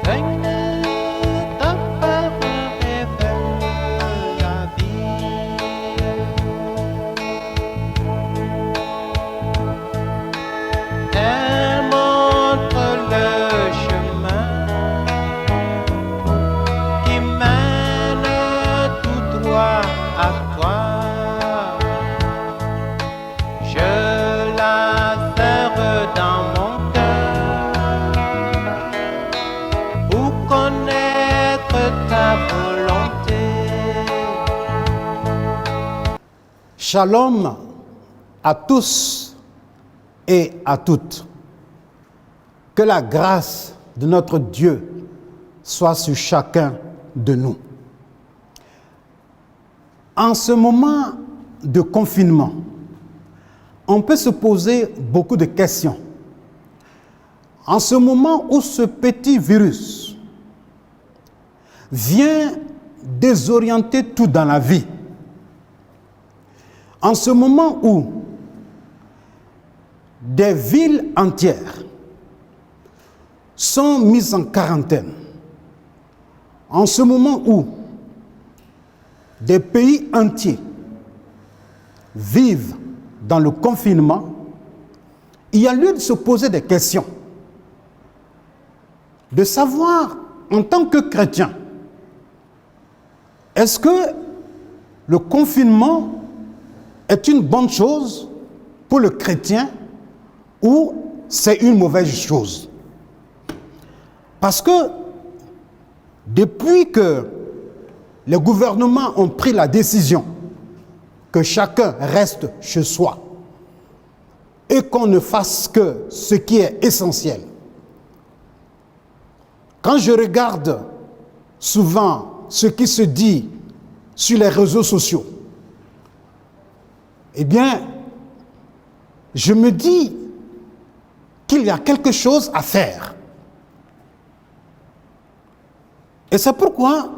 Règne ta parole révèle la vie. Elle montre le chemin qui mène tout droit à toi. Je la serre dans mon cœur pour connaître ta volonté. Shalom à tous et à toutes. Que la grâce de notre Dieu soit sur chacun de nous. En ce moment de confinement, on peut se poser beaucoup de questions. En ce moment où ce petit virus vient désorienter tout dans la vie, en ce moment où des villes entières sont mises en quarantaine, en ce moment où des pays entiers vivent dans le confinement, il y a lieu de se poser des questions, de savoir en tant que chrétien, est-ce que le confinement est une bonne chose pour le chrétien ou c'est une mauvaise chose? Parce que depuis que les gouvernements ont pris la décision que chacun reste chez soi et qu'on ne fasse que ce qui est essentiel, quand je regarde souvent ce qui se dit sur les réseaux sociaux, eh bien, je me dis qu'il y a quelque chose à faire. Et c'est pourquoi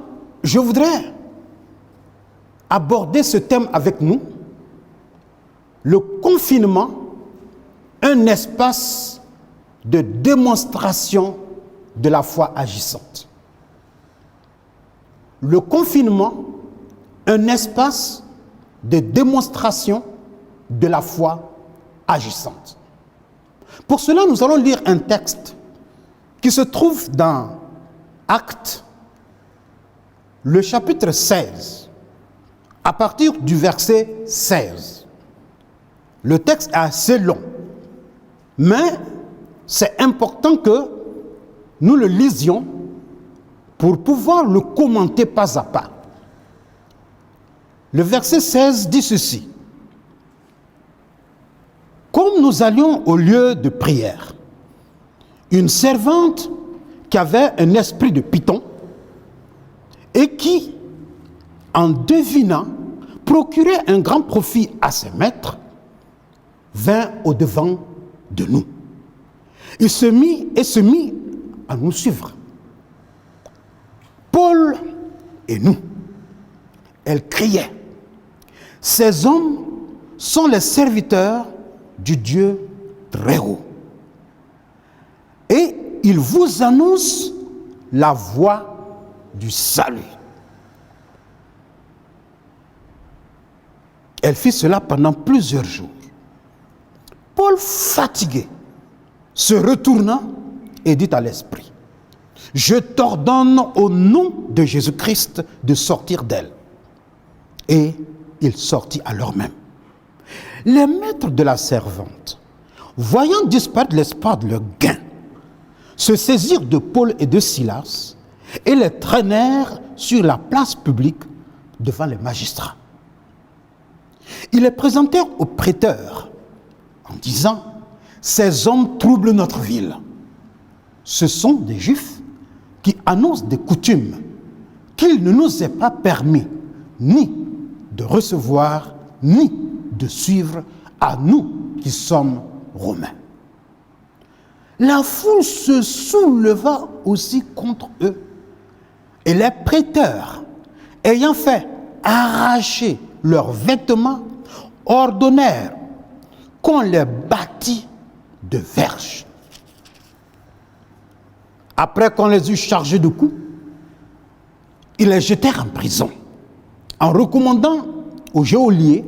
je voudrais aborder ce thème avec nous, le confinement, un espace de démonstration de la foi agissante. Le confinement, un espace de démonstration de la foi agissante. Pour cela, nous allons lire un texte qui se trouve dans Actes, le chapitre 16, à partir du verset 16. Le texte est assez long, mais c'est important que nous le lisions pour pouvoir le commenter pas à pas. Le verset 16 dit ceci: comme nous allions au lieu de prière, une servante qui avait un esprit de python et qui, en devinant, procurait un grand profit à ses maîtres, vint au-devant de nous. Il se mit à nous suivre. Paul et nous. Elle criait: ces hommes sont les serviteurs du Dieu très haut. Et ils vous annoncent la voie du salut. Elle fit cela pendant plusieurs jours. Paul, fatigué, se retourna et dit à l'esprit: je t'ordonne au nom de Jésus-Christ de sortir d'elle. Et il sortit à l'heure même. Les maîtres de la servante, voyant disparaître l'espoir de leur gain, se saisirent de Paul et de Silas et les traînèrent sur la place publique devant les magistrats. Ils les présentèrent au prêteur en disant: ces hommes troublent notre ville. Ce sont des Juifs qui annoncent des coutumes qu'il ne nous est pas permis ni de recevoir, ni de suivre à nous qui sommes Romains. La foule se souleva aussi contre eux, et les prêteurs, ayant fait arracher leurs vêtements, ordonnèrent qu'on les bâtît de verges. Après qu'on les eut chargés de coups, ils les jetèrent en prison, en recommandant au geôlier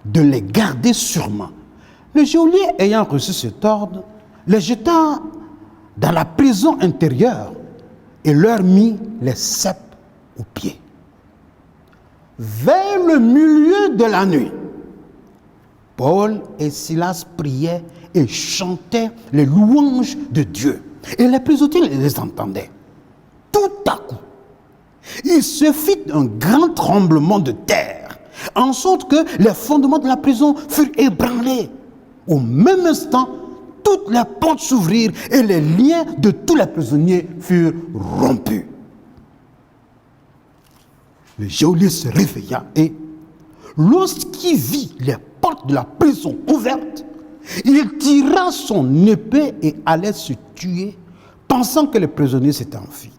de les garder sûrement. Le geôlier, ayant reçu cet ordre, les jeta dans la prison intérieure et leur mit les ceps aux pieds. Vers le milieu de la nuit, Paul et Silas priaient et chantaient les louanges de Dieu. Et les prisonniers les entendaient. Tout à coup, il se fit un grand tremblement de terre, en sorte que les fondements de la prison furent ébranlés. Au même instant, toutes les portes s'ouvrirent et les liens de tous les prisonniers furent rompus. Le geôlier se réveilla et, lorsqu'il vit les portes de la prison ouvertes, il tira son épée et allait se tuer, pensant que les prisonniers s'étaient enfuis.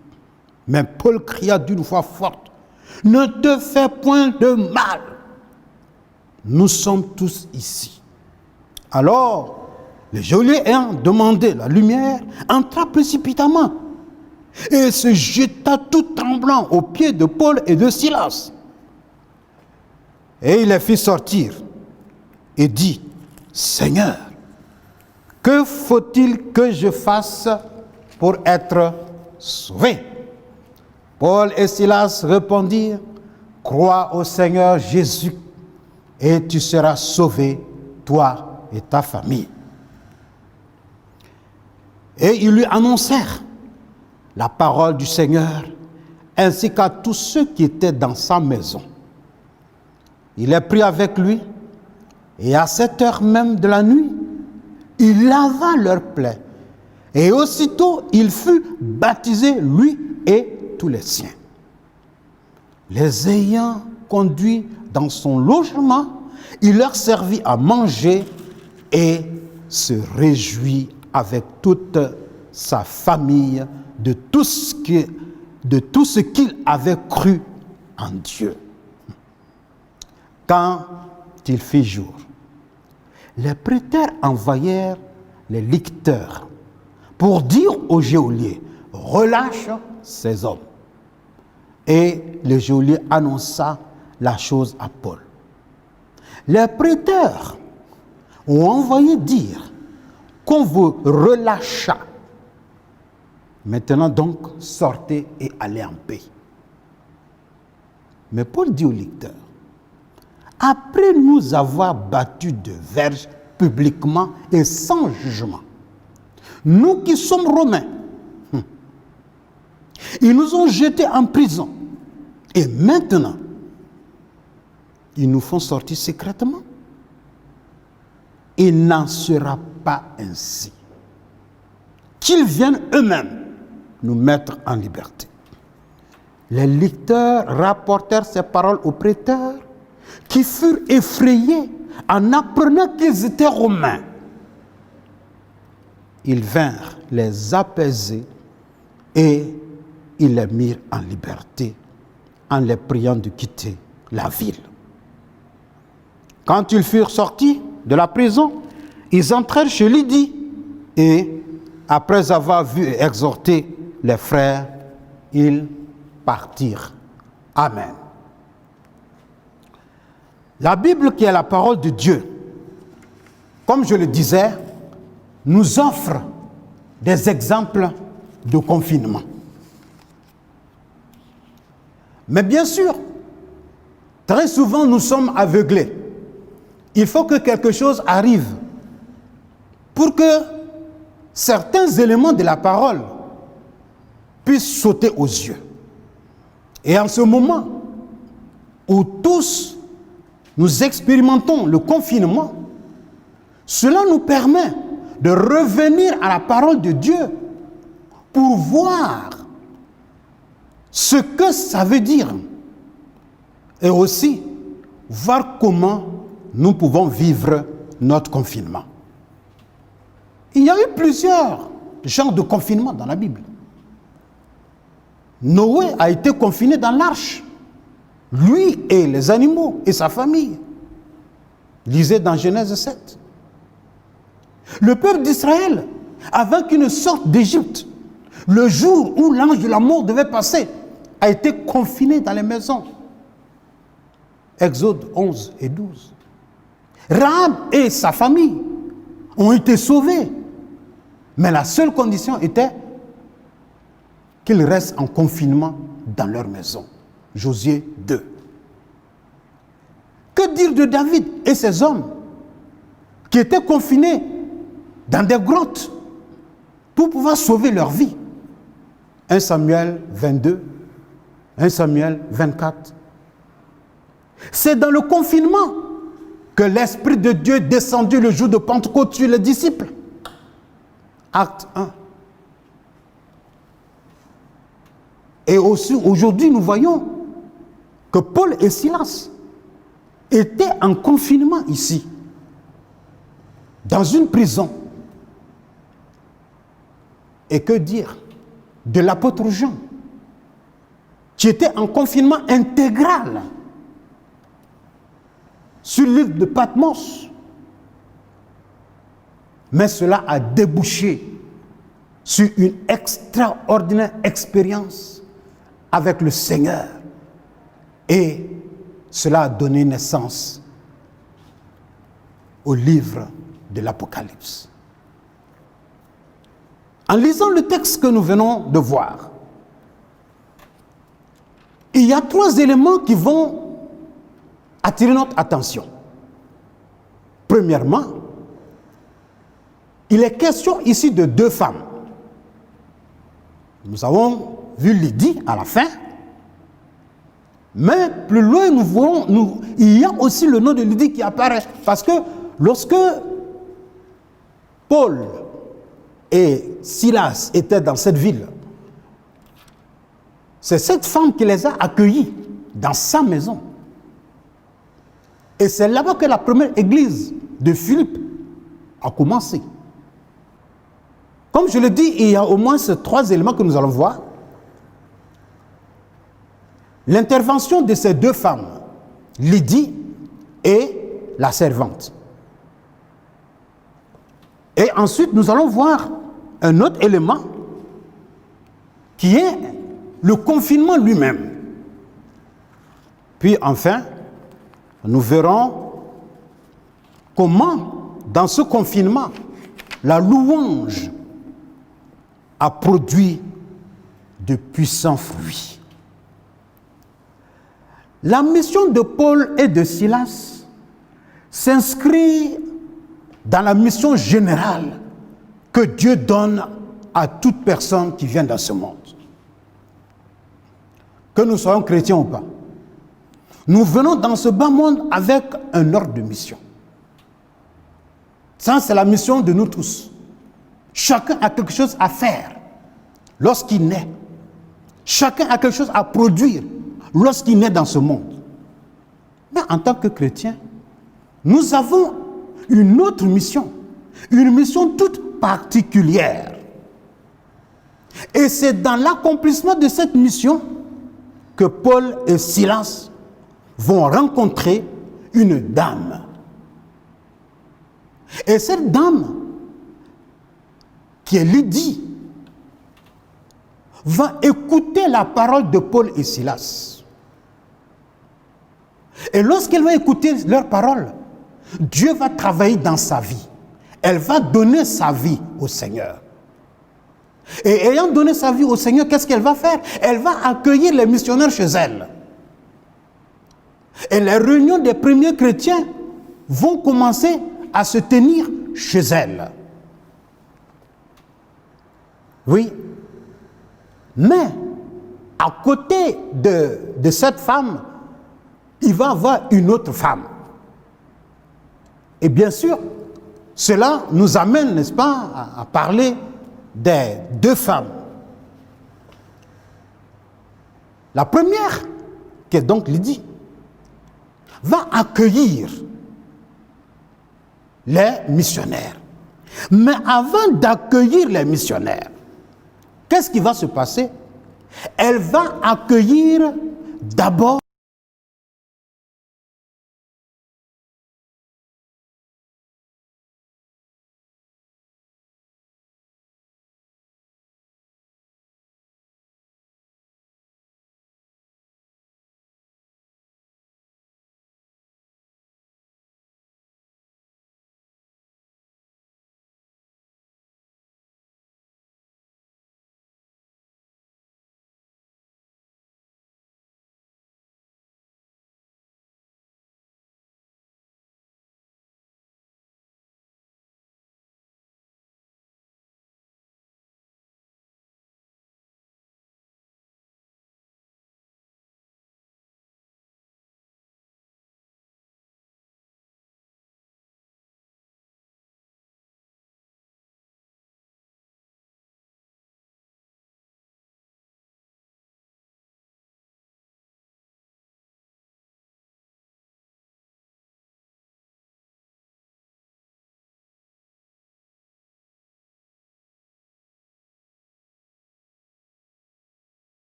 Mais Paul cria d'une voix forte, « Ne te fais point de mal, nous sommes tous ici. » Alors, le geôlier ayant demandé la lumière, entra précipitamment et se jeta tout tremblant aux pieds de Paul et de Silas. Et il les fit sortir et dit, « Seigneur, que faut-il que je fasse pour être sauvé ?» Paul et Silas répondirent, « Crois au Seigneur Jésus et tu seras sauvé, toi et ta famille. » Et ils lui annoncèrent la parole du Seigneur, ainsi qu'à tous ceux qui étaient dans sa maison. Il les prit avec lui, et à cette heure même de la nuit, il lava leurs plaies. Et aussitôt, il fut baptisé, lui et tous les siens. Les ayant conduits dans son logement, il leur servit à manger et se réjouit avec toute sa famille de tout ce qu'il avait cru en Dieu. Quand il fit jour, les prêteurs envoyèrent les licteurs pour dire au geôlier, « Relâche ces hommes. » Et le geôlier annonça la chose à Paul. Les prêteurs ont envoyé dire qu'on vous relâcha. Maintenant donc, sortez et allez en paix. Mais Paul dit au lecteur, après nous avoir battus de verge publiquement et sans jugement, nous qui sommes romains, ils nous ont jetés en prison. Et maintenant, ils nous font sortir secrètement. Il n'en sera pas ainsi. Qu'ils viennent eux-mêmes nous mettre en liberté. Les lecteurs rapportèrent ces paroles aux prêteurs qui furent effrayés en apprenant qu'ils étaient romains. Ils vinrent les apaiser et ils les mirent en liberté en les priant de quitter la ville. Quand ils furent sortis de la prison, ils entrèrent chez Lydie et, après avoir vu et exhorté les frères, ils partirent. Amen. La Bible, qui est la parole de Dieu, comme je le disais, nous offre des exemples de confinement. Mais bien sûr, très souvent nous sommes aveuglés. Il faut que quelque chose arrive pour que certains éléments de la parole puissent sauter aux yeux. Et en ce moment où tous nous expérimentons le confinement, cela nous permet de revenir à la parole de Dieu pour voir ce que ça veut dire et aussi voir comment nous pouvons vivre notre confinement. Il y a eu plusieurs genres de confinement dans la Bible. Noé a été confiné dans l'arche, lui et les animaux et sa famille. Lisez dans Genèse 7. Le peuple d'Israël, avant qu'ils ne sortent d'Égypte, le jour où l'ange de la mort devait passer, a été confiné dans les maisons. Exode 11 et 12. Rahab et sa famille ont été sauvés. Mais la seule condition était qu'ils restent en confinement dans leur maison. Josué 2. Que dire de David et ses hommes qui étaient confinés dans des grottes pour pouvoir sauver leur vie? 1 Samuel 22, 1 Samuel 24. C'est dans le confinement que l'Esprit de Dieu est descendu le jour de Pentecôte sur les disciples. Acte 1. Et aussi, aujourd'hui, nous voyons que Paul et Silas étaient en confinement ici, dans une prison. Et que dire de l'apôtre Jean, qui était en confinement intégral sur l'île de Patmos. Mais cela a débouché sur une extraordinaire expérience avec le Seigneur. Et cela a donné naissance au livre de l'Apocalypse. En lisant le texte que nous venons de voir, il y a 3 éléments qui vont attirer notre attention. Premièrement, il est question ici de 2 femmes. Nous avons vu Lydie à la fin, mais plus loin nous voyons, il y a aussi le nom de Lydie qui apparaît, parce que lorsque Paul et Silas étaient dans cette ville, c'est cette femme qui les a accueillis dans sa maison. Et c'est là-bas que la première église de Philippe a commencé. Comme je l'ai dit, il y a au moins ces 3 éléments que nous allons voir. L'intervention de ces 2 femmes, Lydie et la servante. Et ensuite, nous allons voir un autre élément qui est le confinement lui-même. Puis enfin, nous verrons comment, dans ce confinement, la louange a produit de puissants fruits. La mission de Paul et de Silas s'inscrit dans la mission générale que Dieu donne à toute personne qui vient dans ce monde. Que nous soyons chrétiens ou pas, nous venons dans ce bas monde avec un ordre de mission. Ça, c'est la mission de nous tous. Chacun a quelque chose à faire lorsqu'il naît. Chacun a quelque chose à produire lorsqu'il naît dans ce monde. Mais en tant que chrétien, nous avons une autre mission, une mission toute particulière. Et c'est dans l'accomplissement de cette mission que Paul et Silas vont rencontrer une dame. Et cette dame, qui est Lydie, va écouter la parole de Paul et Silas. Et lorsqu'elle va écouter leur parole, Dieu va travailler dans sa vie. Elle va donner sa vie au Seigneur. Et ayant donné sa vie au Seigneur, qu'est-ce qu'elle va faire? Elle va accueillir les missionnaires chez elle. Et les réunions des premiers chrétiens vont commencer à se tenir chez elle. Oui. Mais, à côté de cette femme, il va y avoir une autre femme. Et bien sûr, cela nous amène, n'est-ce pas, à parler des 2 femmes. La première, qui est donc Lydie, va accueillir les missionnaires. Mais avant d'accueillir les missionnaires, qu'est-ce qui va se passer? Elle va accueillir d'abord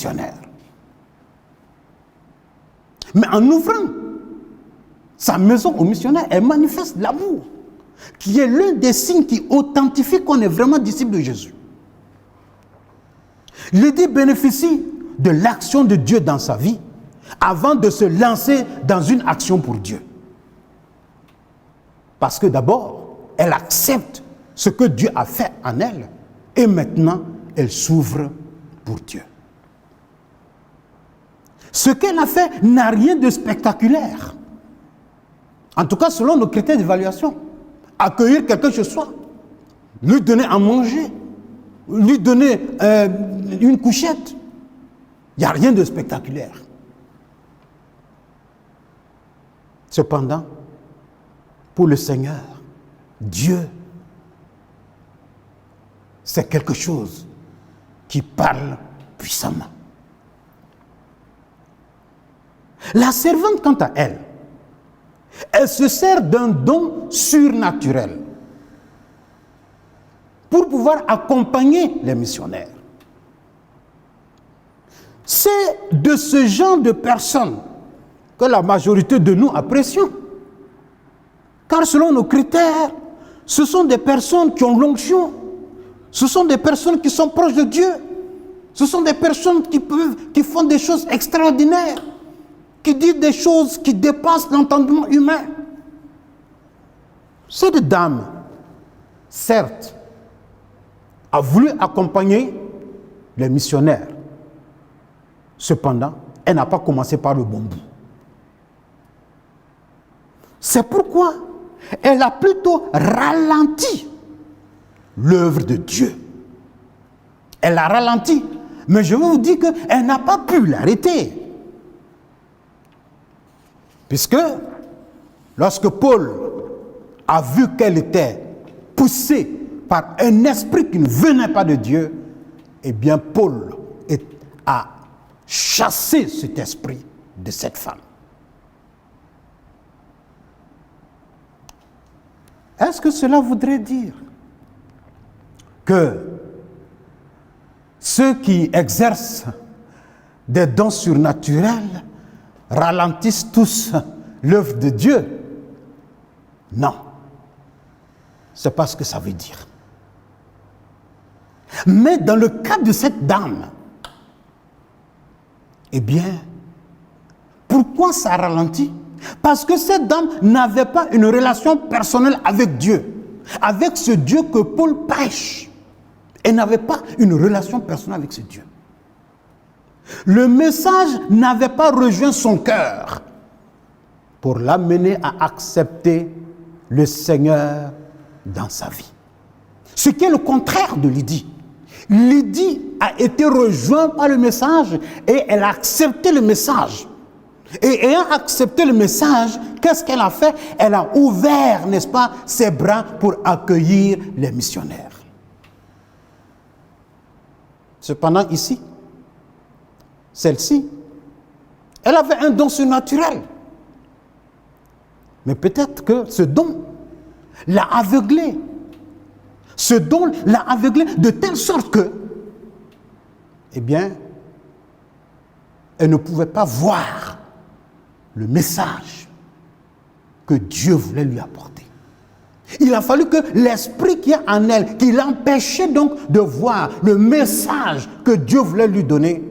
missionnaire. Mais en ouvrant sa maison aux missionnaires, elle manifeste l'amour, qui est l'un des signes qui authentifie qu'on est vraiment disciple de Jésus. Lydie bénéficie de l'action de Dieu dans sa vie avant de se lancer dans une action pour Dieu. Parce que d'abord, elle accepte ce que Dieu a fait en elle et maintenant, elle s'ouvre pour Dieu. Ce qu'elle a fait n'a rien de spectaculaire. En tout cas, selon nos critères d'évaluation. Accueillir quelqu'un chez soi, lui donner à manger, lui donner une couchette. Il n'y a rien de spectaculaire. Cependant, pour le Seigneur, Dieu, c'est quelque chose qui parle puissamment. La servante, quant à elle, elle se sert d'un don surnaturel pour pouvoir accompagner les missionnaires. C'est de ce genre de personnes que la majorité de nous apprécions. Car selon nos critères, ce sont des personnes qui ont l'onction. Ce sont des personnes qui sont proches de Dieu. Ce sont des personnes qui font des choses extraordinaires, qui disent des choses qui dépassent l'entendement humain. Cette dame, certes, a voulu accompagner les missionnaires. Cependant, elle n'a pas commencé par le bon bout. C'est pourquoi elle a plutôt ralenti l'œuvre de Dieu. Elle a ralenti, mais je veux vous dire qu'elle n'a pas pu l'arrêter. Puisque lorsque Paul a vu qu'elle était poussée par un esprit qui ne venait pas de Dieu, eh bien Paul a chassé cet esprit de cette femme. Est-ce que cela voudrait dire que ceux qui exercent des dons surnaturels ralentissent tous l'œuvre de Dieu? Non. C'est pas ce que ça veut dire. Mais dans le cas de cette dame, eh bien, pourquoi ça ralentit? Parce que cette dame n'avait pas une relation personnelle avec Dieu, avec ce Dieu que Paul prêche. Elle n'avait pas une relation personnelle avec ce Dieu. Le message n'avait pas rejoint son cœur pour l'amener à accepter le Seigneur dans sa vie. Ce qui est le contraire de Lydie. Lydie a été rejointe par le message et elle a accepté le message. Et ayant accepté le message, qu'est-ce qu'elle a fait? Elle a ouvert, n'est-ce pas, ses bras pour accueillir les missionnaires. Cependant, ici, celle-ci, elle avait un don surnaturel. Mais peut-être que ce don l'a aveuglée. Ce don l'a aveuglée de telle sorte que, eh bien, elle ne pouvait pas voir le message que Dieu voulait lui apporter. Il a fallu que l'esprit qui est en elle, qui l'empêchait donc de voir le message que Dieu voulait lui donner,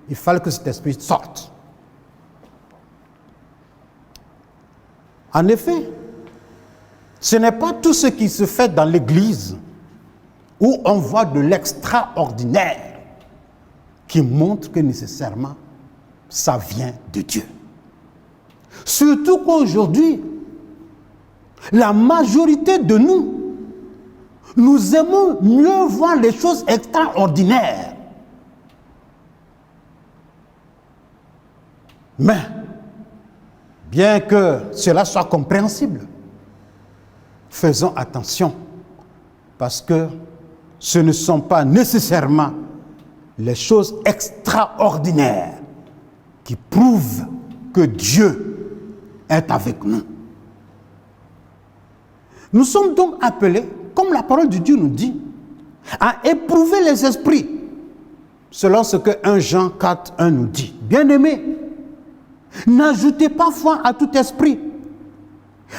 il fallait que cet esprit sorte. En effet, ce n'est pas tout ce qui se fait dans l'église où on voit de l'extraordinaire qui montre que nécessairement ça vient de Dieu. Surtout qu'aujourd'hui, la majorité de nous, nous aimons mieux voir les choses extraordinaires. Mais, bien que cela soit compréhensible, faisons attention, parce que ce ne sont pas nécessairement les choses extraordinaires qui prouvent que Dieu est avec nous. Nous sommes donc appelés, comme la parole de Dieu nous dit, à éprouver les esprits. selon ce que 1 Jean 4:1 nous dit. Bien-aimés, n'ajoutez pas foi à tout esprit,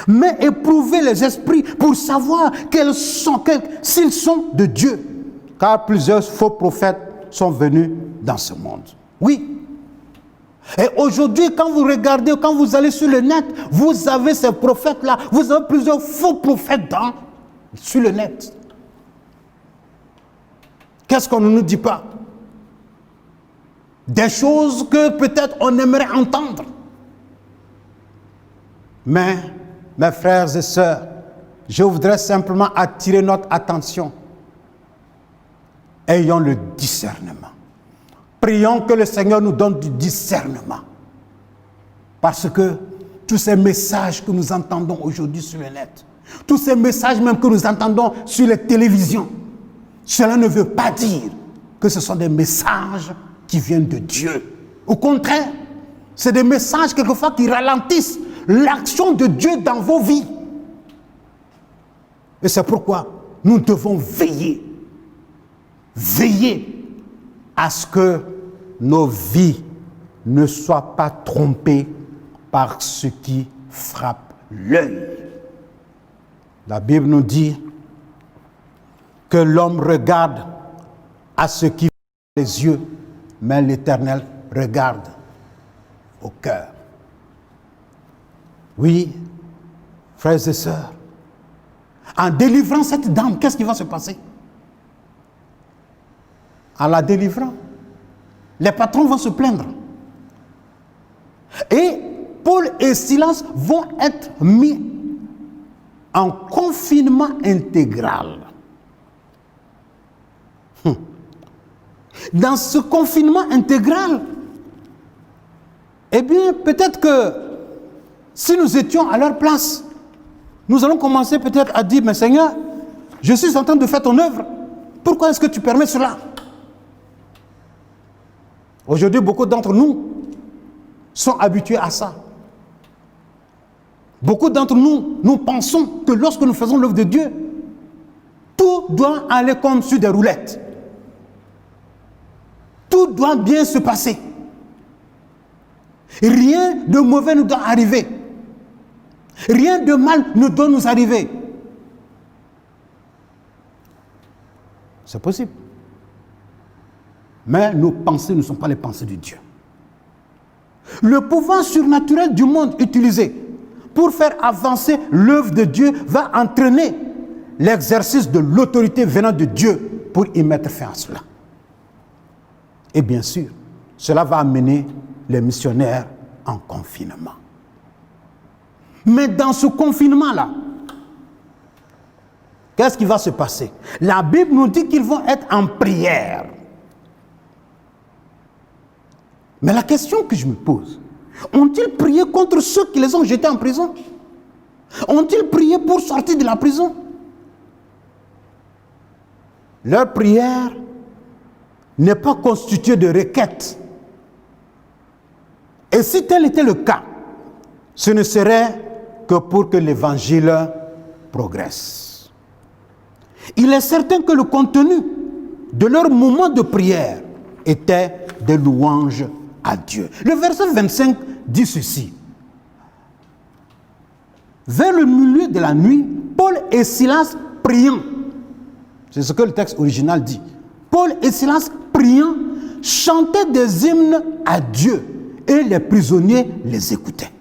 mais éprouvez les esprits pour savoir s'ils sont de Dieu. Car plusieurs faux prophètes sont venus dans ce monde. Oui. Et aujourd'hui, quand vous regardez, quand vous allez sur le net, vous avez ces prophètes-là, vous avez plusieurs faux prophètes sur le net. Qu'est-ce qu'on ne nous dit pas? Des choses que peut-être on aimerait entendre. Mais, mes frères et sœurs, je voudrais simplement attirer notre attention. Ayons le discernement. Prions que le Seigneur nous donne du discernement. Parce que tous ces messages que nous entendons aujourd'hui sur le net, tous ces messages même que nous entendons sur les télévisions, cela ne veut pas dire que ce sont des messages qui viennent de Dieu. Au contraire, c'est des messages quelquefois qui ralentissent l'action de Dieu dans vos vies. Et c'est pourquoi nous devons veiller à ce que nos vies ne soient pas trompées par ce qui frappe l'œil. La Bible nous dit que l'homme regarde à ce qui frappe les yeux, mais l'Éternel regarde au cœur. Oui, frères et sœurs, en délivrant cette dame, qu'est-ce qui va se passer? En la délivrant, les patrons vont se plaindre. Et Paul et Silas vont être mis en confinement intégral. Dans ce confinement intégral, eh bien, peut-être que si nous étions à leur place, nous allons commencer peut-être à dire, mais Seigneur, je suis en train de faire ton œuvre. Pourquoi est-ce que tu permets cela? Aujourd'hui, beaucoup d'entre nous sont habitués à ça. Beaucoup d'entre nous, nous pensons que lorsque nous faisons l'œuvre de Dieu, tout doit aller comme sur des roulettes. Tout doit bien se passer. Rien de mauvais ne doit arriver. Rien de mal ne doit nous arriver. C'est possible. Mais nos pensées ne sont pas les pensées de Dieu. Le pouvoir surnaturel du monde utilisé pour faire avancer l'œuvre de Dieu va entraîner l'exercice de l'autorité venant de Dieu pour y mettre fin à cela. Et bien sûr, cela va amener les missionnaires en confinement. Mais dans ce confinement-là, qu'est-ce qui va se passer? La Bible nous dit qu'ils vont être en prière. Mais la question que je me pose, ont-ils prié contre ceux qui les ont jetés en prison? Ont-ils prié pour sortir de la prison? Leur prière n'est pas constituée de requêtes. Et si tel était le cas, ce ne serait que pour que l'évangile progresse. Il est certain que le contenu de leur moment de prière était des louanges à Dieu. Le verset 25 dit ceci. Vers le milieu de la nuit, Paul et Silas priant. C'est ce que le texte original dit. Paul et Silas priant chantaient des hymnes à Dieu et les prisonniers les écoutaient.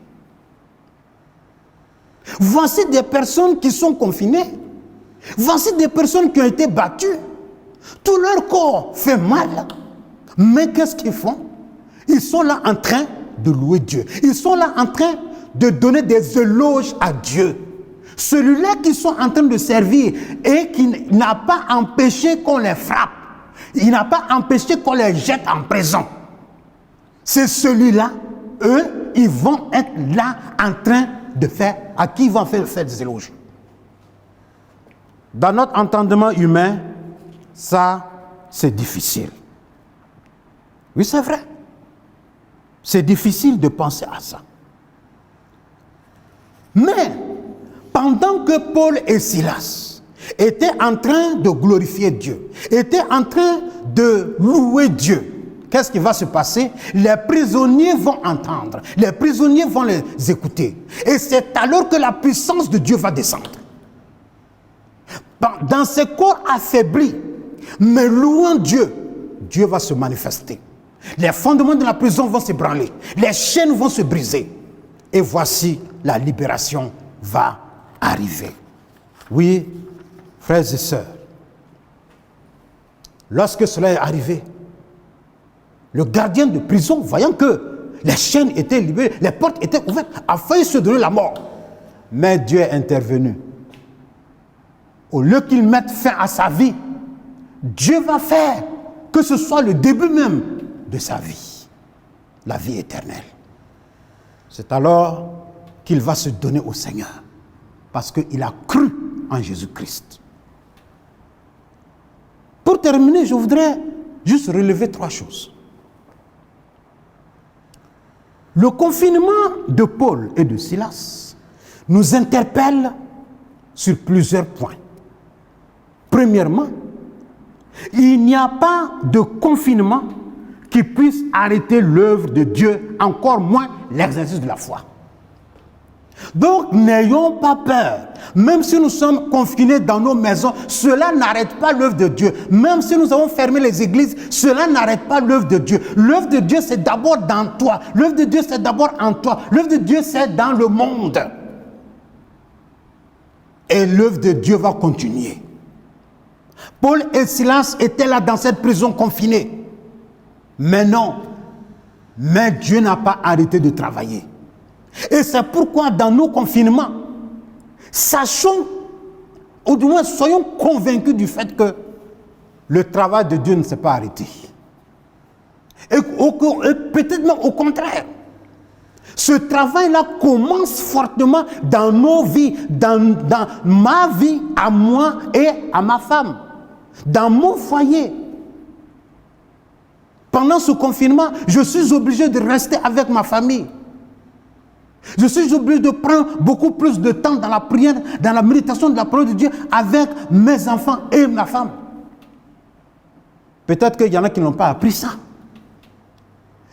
Voici des personnes qui sont confinées. Voici des personnes qui ont été battues. Tout leur corps fait mal. Mais qu'est-ce qu'ils font? Ils sont là en train de louer Dieu. Ils sont là en train de donner des éloges à Dieu. Celui-là qu'ils sont en train de servir et qui n'a pas empêché qu'on les frappe. Il n'a pas empêché qu'on les jette en prison. C'est celui-là, eux, ils vont être là en train de faire, à qui ils vont faire des éloges. Dans notre entendement humain, ça, c'est difficile. Oui, c'est vrai. C'est difficile de penser à ça. Mais, pendant que Paul et Silas étaient en train de glorifier Dieu, étaient en train de louer Dieu, qu'est-ce qui va se passer? Les prisonniers vont entendre, les prisonniers vont les écouter. Et c'est alors que la puissance de Dieu va descendre. Dans ces corps affaiblis, mais louant Dieu, Dieu va se manifester. Les fondements de la prison vont s'ébranler, les chaînes vont se briser. Et voici, la libération va arriver. Oui, frères et sœurs, lorsque cela est arrivé, le gardien de prison, voyant que les chaînes étaient libérées, les portes étaient ouvertes, a failli se donner la mort. Mais Dieu est intervenu. Au lieu qu'il mette fin à sa vie, Dieu va faire que ce soit le début même de sa vie, la vie éternelle. C'est alors qu'il va se donner au Seigneur, parce qu'il a cru en Jésus-Christ. Pour terminer, je voudrais juste relever 3 choses. Le confinement de Paul et de Silas nous interpelle sur plusieurs points. Premièrement, il n'y a pas de confinement qui puisse arrêter l'œuvre de Dieu, encore moins l'exercice de la foi. Donc, n'ayons pas peur. Même si nous sommes confinés dans nos maisons, cela n'arrête pas l'œuvre de Dieu. Même si nous avons fermé les églises, cela n'arrête pas l'œuvre de Dieu. L'œuvre de Dieu, c'est d'abord dans toi. L'œuvre de Dieu, c'est d'abord en toi. L'œuvre de Dieu, c'est dans le monde. Et l'œuvre de Dieu va continuer. Paul et Silas étaient là dans cette prison confinée. Mais non. Mais Dieu n'a pas arrêté de travailler. Et c'est pourquoi dans nos confinements, sachons, ou du moins soyons convaincus du fait que le travail de Dieu ne s'est pas arrêté. Et peut-être même au contraire. Ce travail-là commence fortement dans nos vies, dans ma vie, à moi et à ma femme, dans mon foyer. Pendant ce confinement, je suis obligé de rester avec ma famille. Je suis obligé de prendre beaucoup plus de temps dans la prière, dans la méditation de la parole de Dieu avec mes enfants et ma femme. Peut-être qu'il y en a qui n'ont pas appris ça.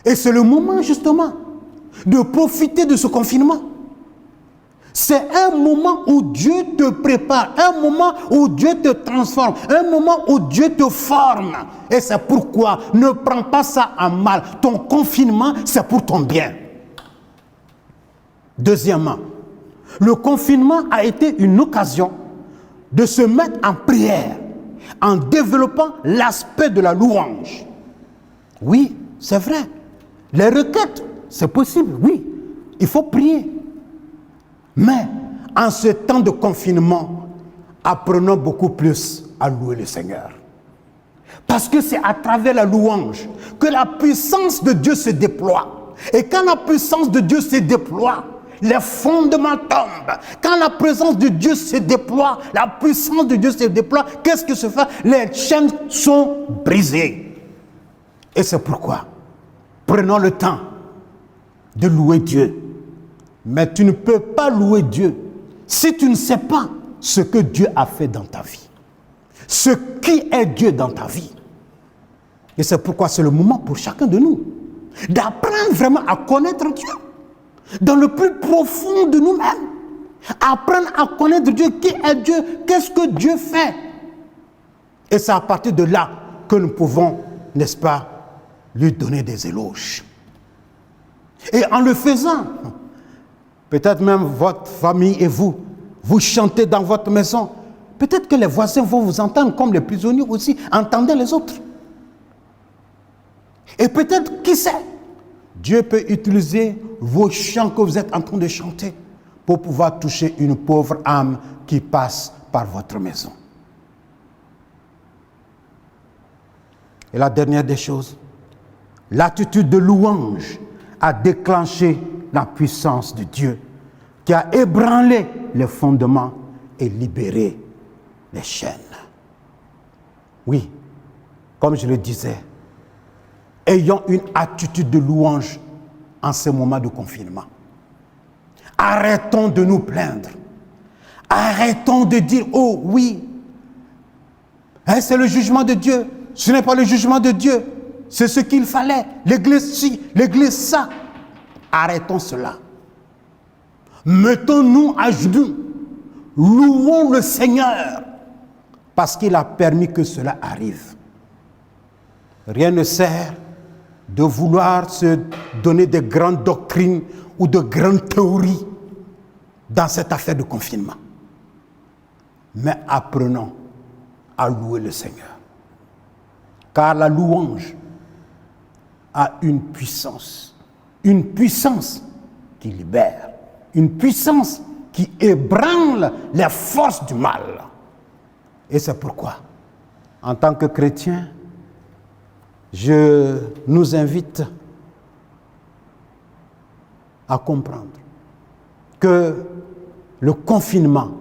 Et c'est le moment justement de profiter de ce confinement. C'est un moment où Dieu te prépare, un moment où Dieu te transforme, un moment où Dieu te forme. Et c'est pourquoi ne prends pas ça en mal. Ton confinement, c'est pour ton bien. Deuxièmement, le confinement a été une occasion de se mettre en prière en développant l'aspect de la louange. Oui, c'est vrai. Les requêtes, c'est possible, oui. Il faut prier. Mais en ce temps de confinement, apprenons beaucoup plus à louer le Seigneur. Parce que c'est à travers la louange que la puissance de Dieu se déploie. Et quand la puissance de Dieu se déploie, les fondements tombent. Quand la présence de Dieu se déploie, la puissance de Dieu se déploie, qu'est-ce que se fait? Les chaînes sont brisées. Et c'est pourquoi, prenons le temps de louer Dieu. Mais tu ne peux pas louer Dieu si tu ne sais pas ce que Dieu a fait dans ta vie. Ce qui est Dieu dans ta vie. Et c'est pourquoi c'est le moment pour chacun de nous d'apprendre vraiment à connaître Dieu. Dans le plus profond de nous-mêmes. Apprendre à connaître Dieu. Qui est Dieu? Qu'est-ce que Dieu fait? Et c'est à partir de là que nous pouvons, n'est-ce pas, lui donner des éloges. Et en le faisant, peut-être même votre famille et vous, vous chantez dans votre maison. Peut-être que les voisins vont vous entendre comme les prisonniers aussi. Entendez les autres. Et peut-être, qui sait, Dieu peut utiliser vos chants que vous êtes en train de chanter pour pouvoir toucher une pauvre âme qui passe par votre maison. Et la dernière des choses, l'attitude de louange a déclenché la puissance de Dieu qui a ébranlé les fondements et libéré les chaînes. Oui, comme je le disais, ayons une attitude de louange en ce moment de confinement. Arrêtons de nous plaindre. Arrêtons de dire, oh oui, c'est le jugement de Dieu. ce n'est pas le jugement de Dieu. C'est ce qu'il fallait. L'église ci, l'église ça. Arrêtons cela. Mettons-nous à genoux. Louons le Seigneur parce qu'il a permis que cela arrive. Rien ne sert de vouloir se donner de grandes doctrines ou de grandes théories dans cette affaire de confinement. Mais apprenons à louer le Seigneur. Car la louange a une puissance qui libère, une puissance qui ébranle les forces du mal. Et c'est pourquoi, en tant que chrétiens, je nous invite à comprendre que le confinement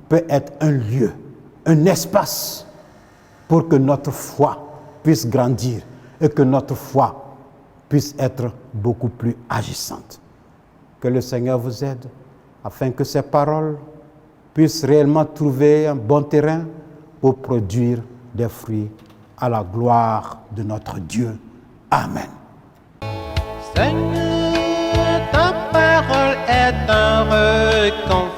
peut être un lieu, un espace pour que notre foi puisse grandir et que notre foi puisse être beaucoup plus agissante. Que le Seigneur vous aide afin que ces paroles puissent réellement trouver un bon terrain pour produire des fruits à la gloire de notre Dieu. Amen. Seigneur, ta parole est un reconfort.